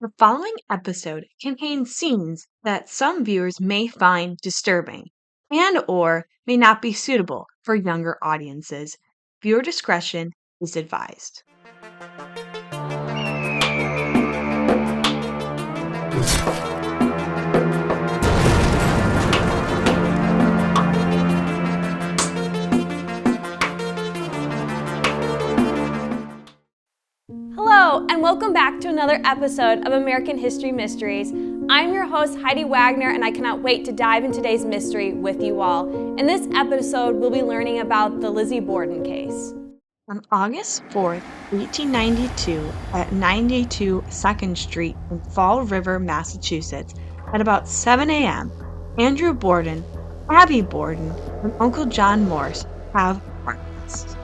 The following episode contains scenes that some viewers may find disturbing and/or may not be suitable for younger audiences. Viewer discretion is advised. Hello, and welcome back to another episode of American History Mysteries. I'm your host, Heidi Wagner, and I cannot wait to dive into today's mystery with you all. In this episode, we'll be learning about the Lizzie Borden case. On August 4th, 1892, at 982 2nd Street in Fall River, Massachusetts, at about 7 a.m., Andrew Borden, Abby Borden, and Uncle John Morse have breakfast.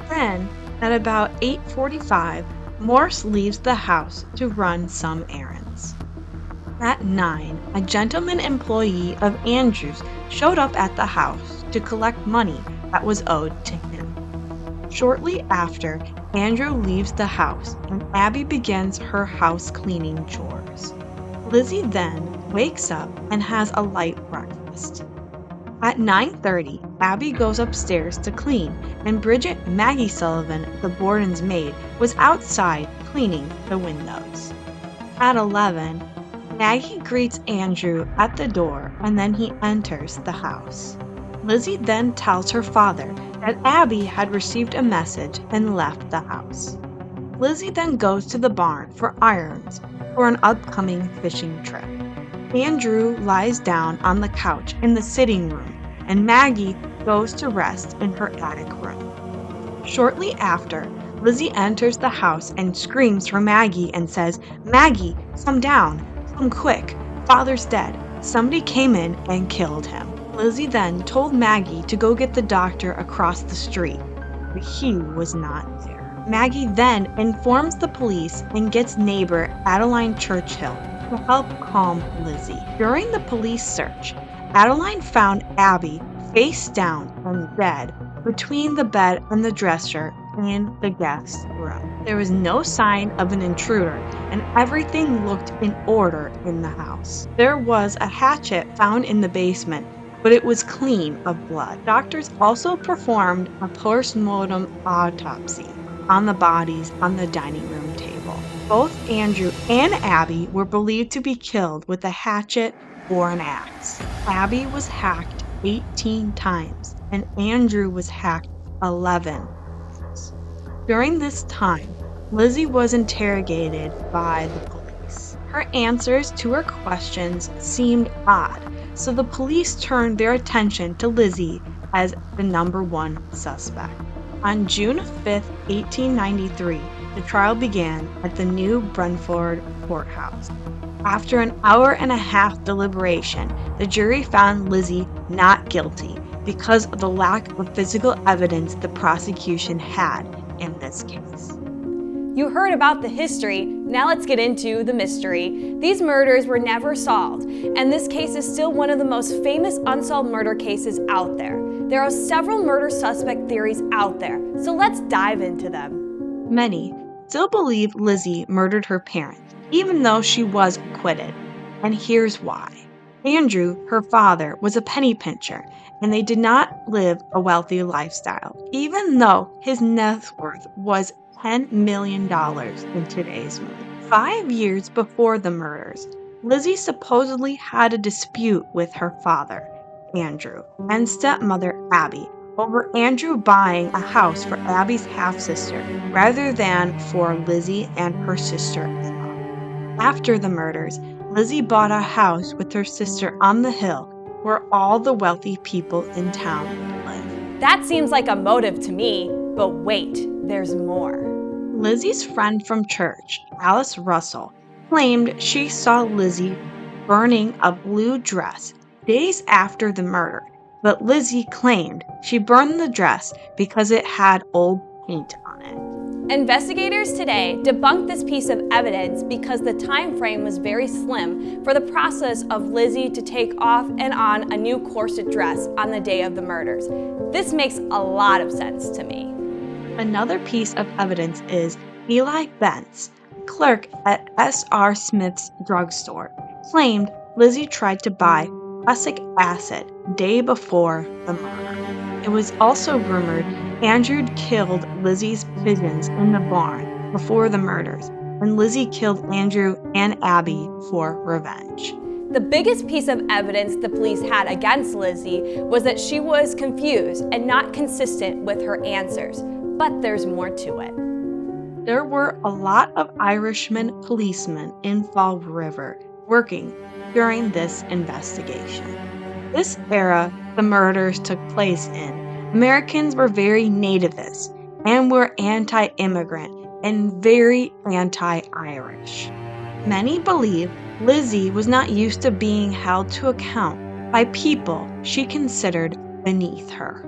Then, at about 8:45, Morse leaves the house to run some errands. At 9, a gentleman employee of Andrew's showed up at the house to collect money that was owed to him. Shortly after, Andrew leaves the house and Abby begins her house cleaning chores. Lizzie then wakes up and has a light breakfast. At 9:30, Abby goes upstairs to clean, and Bridget Maggie Sullivan, the Borden's maid, was outside cleaning the windows. At 11, Maggie greets Andrew at the door, and then he enters the house. Lizzie then tells her father that Abby had received a message and left the house. Lizzie then goes to the barn for irons for an upcoming fishing trip. Andrew lies down on the couch in the sitting room, and Maggie goes to rest in her attic room. Shortly after, Lizzie enters the house and screams for Maggie and says, "Maggie, come down, come quick, Father's dead. Somebody came in and killed him." Lizzie then told Maggie to go get the doctor across the street, but he was not there. Maggie then informs the police and gets neighbor Adeline Churchill to help calm Lizzie. During the police search, Adeline found Abby face down and dead between the bed and the dresser in the guest room. There was no sign of an intruder, and everything looked in order in the house. There was a hatchet found in the basement, but it was clean of blood. Doctors also performed a post-mortem autopsy on the bodies on the dining room table. Both Andrew and Abby were believed to be killed with a hatchet or an axe. Abby was hacked 18 times, and Andrew was hacked 11 times. During this time, Lizzie was interrogated by the police. Her answers to her questions seemed odd, so the police turned their attention to Lizzie as the number one suspect. On June 5, 1893, the trial began at the New Brentford Courthouse. After an hour and a half deliberation, the jury found Lizzie not guilty because of the lack of physical evidence the prosecution had in this case. You heard about the history, now let's get into the mystery. These murders were never solved, and this case is still one of the most famous unsolved murder cases out there. There are several murder suspect theories out there, so let's dive into them. Many still believe Lizzie murdered her parents, even though she was acquitted, and here's why. Andrew, her father, was a penny pincher, and they did not live a wealthy lifestyle, even though his net worth was $10 million in today's money. 5 years before the murders, Lizzie supposedly had a dispute with her father, Andrew, and stepmother, Abby, over Andrew buying a house for Abby's half-sister rather than for Lizzie and her sister-in-law. After the murders, Lizzie bought a house with her sister on the hill where all the wealthy people in town live. That seems like a motive to me, but wait, there's more. Lizzie's friend from church, Alice Russell, claimed she saw Lizzie burning a blue dress days after the murder, but Lizzie claimed she burned the dress because it had old paint on it. Investigators today debunked this piece of evidence because the time frame was very slim for the process of Lizzie to take off and on a new corset dress on the day of the murders. This makes a lot of sense to me. Another piece of evidence is Eli Bentz, clerk at S.R. Smith's drugstore, claimed Lizzie tried to buy prussic acid day before the murder. It was also rumored Andrew killed Lizzie's pigeons in the barn before the murders, and Lizzie killed Andrew and Abby for revenge. The biggest piece of evidence the police had against Lizzie was that she was confused and not consistent with her answers. But there's more to it. There were a lot of Irishman policemen in Fall River working during this investigation. This era the murders took place in, Americans were very nativist and were anti-immigrant and very anti-Irish. Many believe Lizzie was not used to being held to account by people she considered beneath her.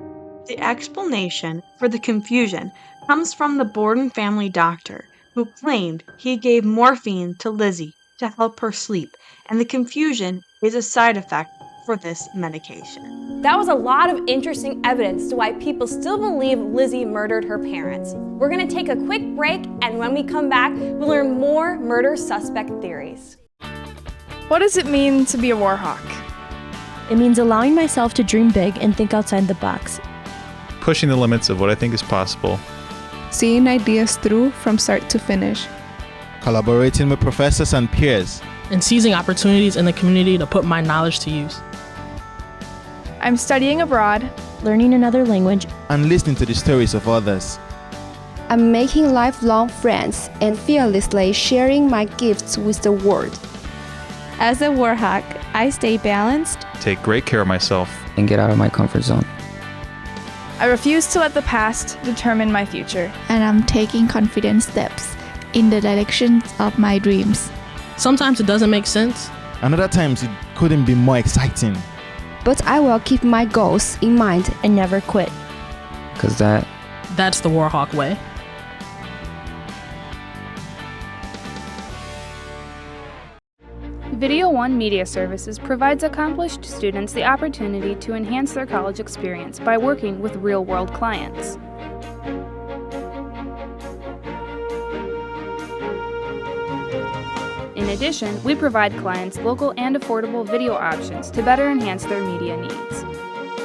The explanation for the confusion comes from the Borden family doctor, who claimed he gave morphine to Lizzie to help her sleep, and the confusion is a side effect for this medication. That was a lot of interesting evidence to why people still believe Lizzie murdered her parents. We're going to take a quick break, and when we come back, we'll learn more murder suspect theories. What does it mean to be a war hawk? It means allowing myself to dream big and think outside the box. Pushing the limits of what I think is possible. Seeing ideas through from start to finish. Collaborating with professors and peers. And seizing opportunities in the community to put my knowledge to use. I'm studying abroad, learning another language, and listening to the stories of others. I'm making lifelong friends and fearlessly sharing my gifts with the world. As a war hawk, I stay balanced, take great care of myself, and get out of my comfort zone. I refuse to let the past determine my future. And I'm taking confident steps in the direction of my dreams. Sometimes it doesn't make sense. And other times it couldn't be more exciting. But I will keep my goals in mind and never quit. Because that's the war hawk way. Video One Media Services provides accomplished students the opportunity to enhance their college experience by working with real-world clients. In addition, we provide clients local and affordable video options to better enhance their media needs.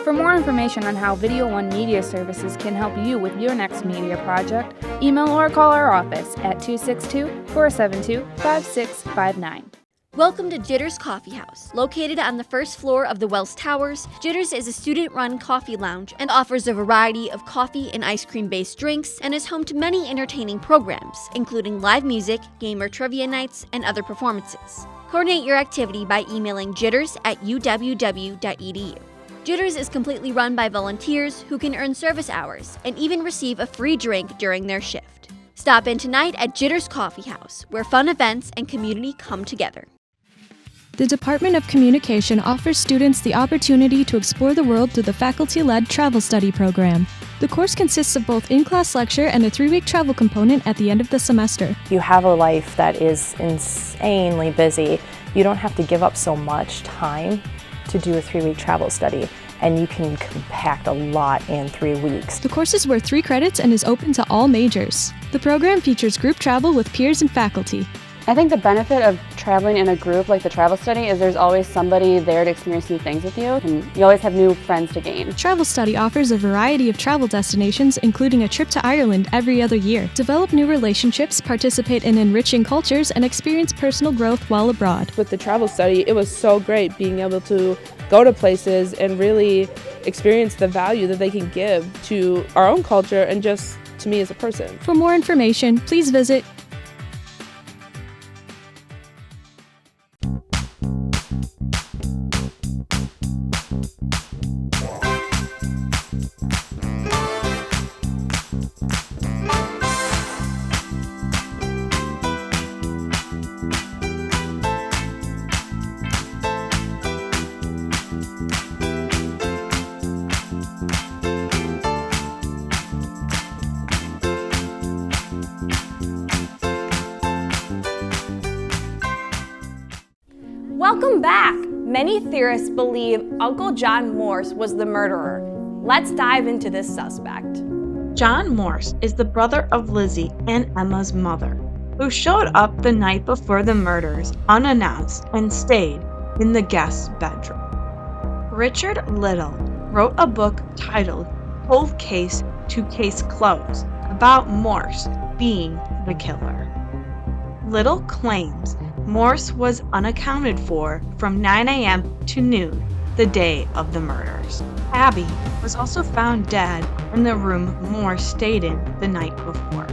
For more information on how Video One Media Services can help you with your next media project, email or call our office at 262-472-5659. Welcome to Jitters Coffee House. Located on the first floor of the Wells Towers, Jitters is a student-run coffee lounge and offers a variety of coffee and ice cream-based drinks and is home to many entertaining programs, including live music, gamer trivia nights, and other performances. Coordinate your activity by emailing jitters@uww.edu. Jitters is completely run by volunteers who can earn service hours and even receive a free drink during their shift. Stop in tonight at Jitters Coffee House, where fun events and community come together. The Department of Communication offers students the opportunity to explore the world through the faculty-led travel study program. The course consists of both in-class lecture and a 3-week travel component at the end of the semester. You have a life that is insanely busy. You don't have to give up so much time to do a 3-week travel study, and you can compact a lot in 3 weeks. The course is worth 3 credits and is open to all majors. The program features group travel with peers and faculty. I think the benefit of traveling in a group like the travel study is there's always somebody there to experience new things with you, and you always have new friends to gain. Travel Study offers a variety of travel destinations, including a trip to Ireland every other year. Develop new relationships, participate in enriching cultures, and experience personal growth while abroad. With the Travel Study, it was so great being able to go to places and really experience the value that they can give to our own culture and just to me as a person. For more information, please visit Welcome back! Many theorists believe Uncle John Morse was the murderer. Let's dive into this suspect. John Morse is the brother of Lizzie and Emma's mother. who showed up the night before the murders unannounced and stayed in the guest's bedroom. Richard Little wrote a book titled Cold Case to Case Closed about Morse being the killer. Little claims Morse was unaccounted for from 9 a.m. to noon the day of the murders. Abby was also found dead in the room Morse stayed in the night before.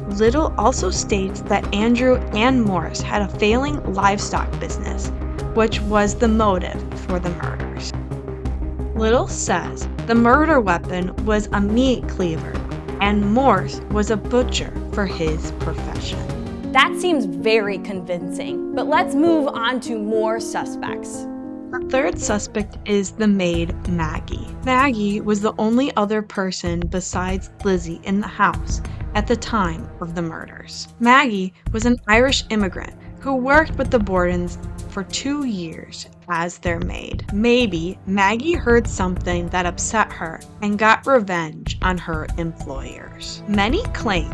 Little also states that Andrew and Morse had a failing livestock business, which was the motive for the murders. Little says the murder weapon was a meat cleaver and Morse was a butcher for his profession. That seems very convincing, but let's move on to more suspects. The third suspect is the maid Maggie. Maggie was the only other person besides Lizzie in the house at the time of the murders. Maggie was an Irish immigrant who worked with the Bordens for 2 years as their maid. Maybe Maggie heard something that upset her and got revenge on her employers. Many claim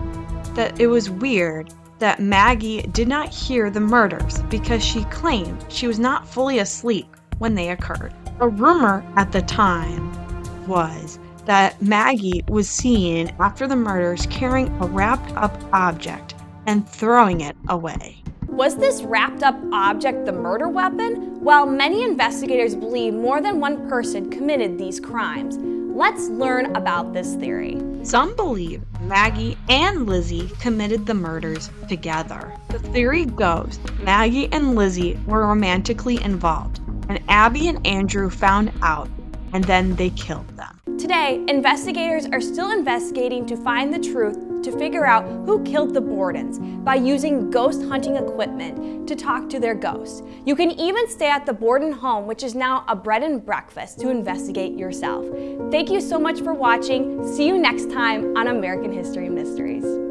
that it was weird that Maggie did not hear the murders because she claimed she was not fully asleep when they occurred. A rumor at the time was that Maggie was seen after the murders carrying a wrapped up object and throwing it away. Was this wrapped up object the murder weapon? Well, many investigators believe more than one person committed these crimes. Let's learn about this theory. Some believe Maggie and Lizzie committed the murders together. The theory goes Maggie and Lizzie were romantically involved, and Abby and Andrew found out, and then they killed them. Today, investigators are still investigating to find the truth to figure out who killed the Bordens by using ghost hunting equipment to talk to their ghosts. You can even stay at the Borden home, which is now a bread and breakfast, to investigate yourself. Thank you so much for watching. See you next time on American History Mysteries.